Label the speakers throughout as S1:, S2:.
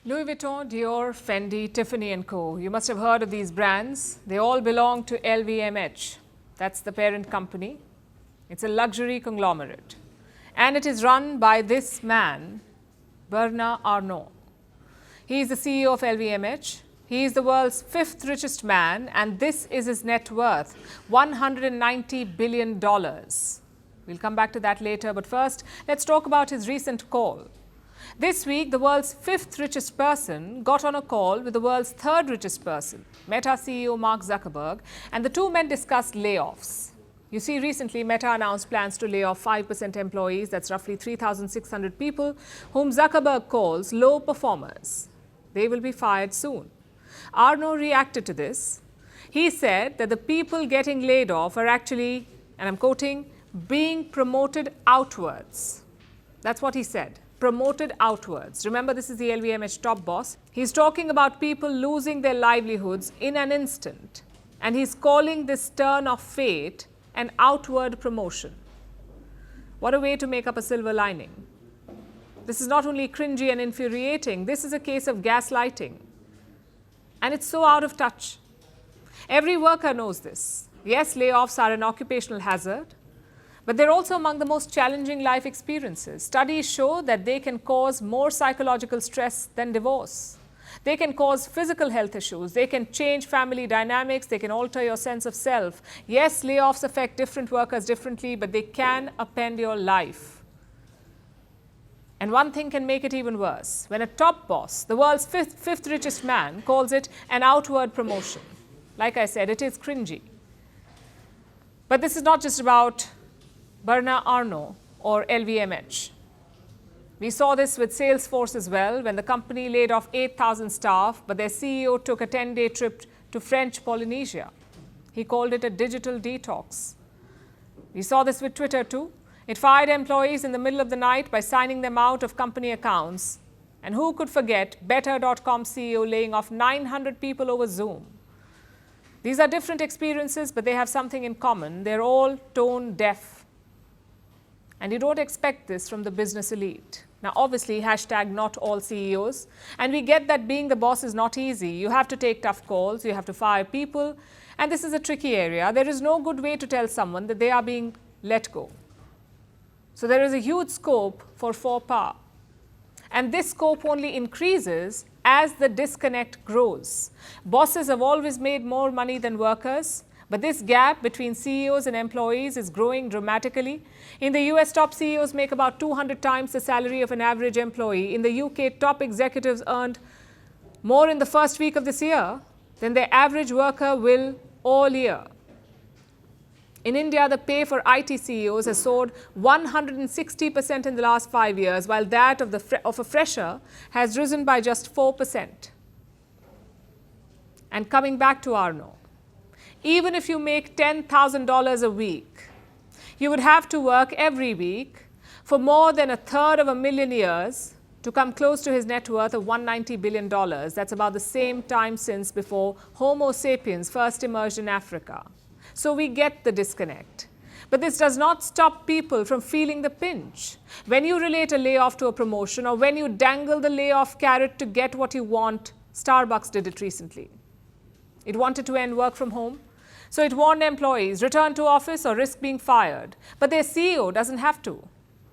S1: Louis Vuitton, Dior, Fendi, Tiffany & Co. You must have heard of these brands. They all belong to LVMH. That's the parent company. It's a luxury conglomerate. And it is run by this man, Bernard Arnault. He is the CEO of LVMH. He is the world's fifth richest man, and this is his net worth, $190 billion. We'll come back to that later, but first, let's talk about his recent call. This week, the world's fifth richest person got on a call with the world's third richest person, Meta CEO Mark Zuckerberg, and the two men discussed layoffs. You see, recently, Meta announced plans to lay off 5% employees, that's roughly 3,600 people, whom Zuckerberg calls low performers. They will be fired soon. Arnault reacted to this. He said that the people getting laid off are actually, and I'm quoting, being promoted outwards. That's what he said. Promoted outwards. Remember, this is the LVMH top boss. He's talking about people losing their livelihoods in an instant. And he's calling this turn of fate an outward promotion. What a way to make up a silver lining. This is not only cringy and infuriating, this is a case of gaslighting. And it's so out of touch. Every worker knows this. Yes, layoffs are an occupational hazard, but they're also among the most challenging life experiences. Studies show that they can cause more psychological stress than divorce. They can cause physical health issues. They can change family dynamics. They can alter your sense of self. Yes, layoffs affect different workers differently, but they can upend your life. And one thing can make it even worse. When a top boss, the world's fifth richest man, calls it an outward promotion. Like I said, it is cringy. But this is not just about Bernard Arnault or LVMH. We saw this with Salesforce as well, when the company laid off 8,000 staff, but their CEO took a 10-day trip to French Polynesia. He called it a digital detox. We saw this with Twitter too. It fired employees in the middle of the night by signing them out of company accounts. And who could forget Better.com CEO laying off 900 people over Zoom? These are different experiences, but they have something in common. They're all tone deaf. And you don't expect this from the business elite. Now, obviously, hashtag not all CEOs. And we get that being the boss is not easy. You have to take tough calls. You have to fire people. And this is a tricky area. There is no good way to tell someone that they are being let go. So there is a huge scope for faux pas. And this scope only increases as the disconnect grows. Bosses have always made more money than workers. But this gap between CEOs and employees is growing dramatically. In the US, top CEOs make about 200 times the salary of an average employee. In the UK, top executives earned more in the first week of this year than their average worker will all year. In India, the pay for IT CEOs has soared 160% in the last 5 years, while that of a fresher has risen by just 4%. And coming back to Arnault, even if you make $10,000 a week, you would have to work every week for more than a third of a million years to come close to his net worth of $190 billion. That's about the same time since before Homo sapiens first emerged in Africa. So we get the disconnect. But this does not stop people from feeling the pinch. When you relate a layoff to a promotion, or when you dangle the layoff carrot to get what you want, Starbucks did it recently. It wanted to end work from home. So it warned employees, return to office or risk being fired. But their CEO doesn't have to.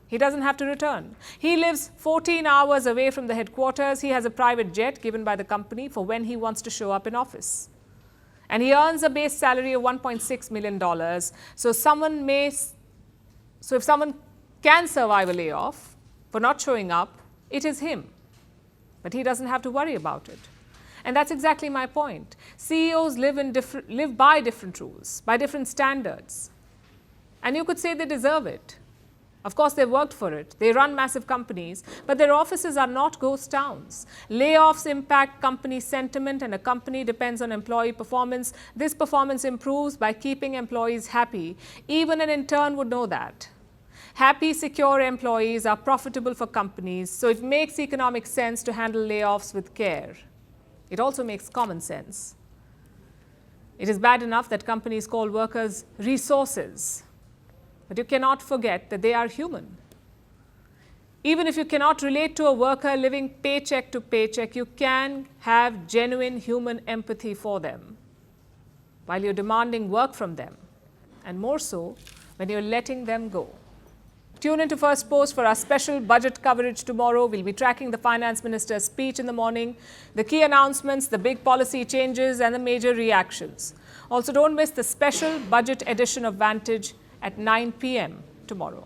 S1: He doesn't have to return. He lives 14 hours away from the headquarters. He has a private jet given by the company for when he wants to show up in office. And he earns a base salary of $1.6 million. So if someone can survive a layoff for not showing up, it is him. But he doesn't have to worry about it. And that's exactly my point. CEOs live by different rules, by different standards. And you could say they deserve it. Of course, they've worked for it. They run massive companies, but their offices are not ghost towns. Layoffs impact company sentiment, and a company depends on employee performance. This performance improves by keeping employees happy. Even an intern would know that. Happy, secure employees are profitable for companies, so it makes economic sense to handle layoffs with care. It also makes common sense. It is bad enough that companies call workers resources, but you cannot forget that they are human. Even if you cannot relate to a worker living paycheck to paycheck, you can have genuine human empathy for them while you're demanding work from them, and more so when you're letting them go. Tune into Firstpost for our special budget coverage tomorrow. We'll be tracking the finance minister's speech in the morning, the key announcements, the big policy changes, and the major reactions. Also, don't miss the special budget edition of Vantage at 9 p.m. tomorrow.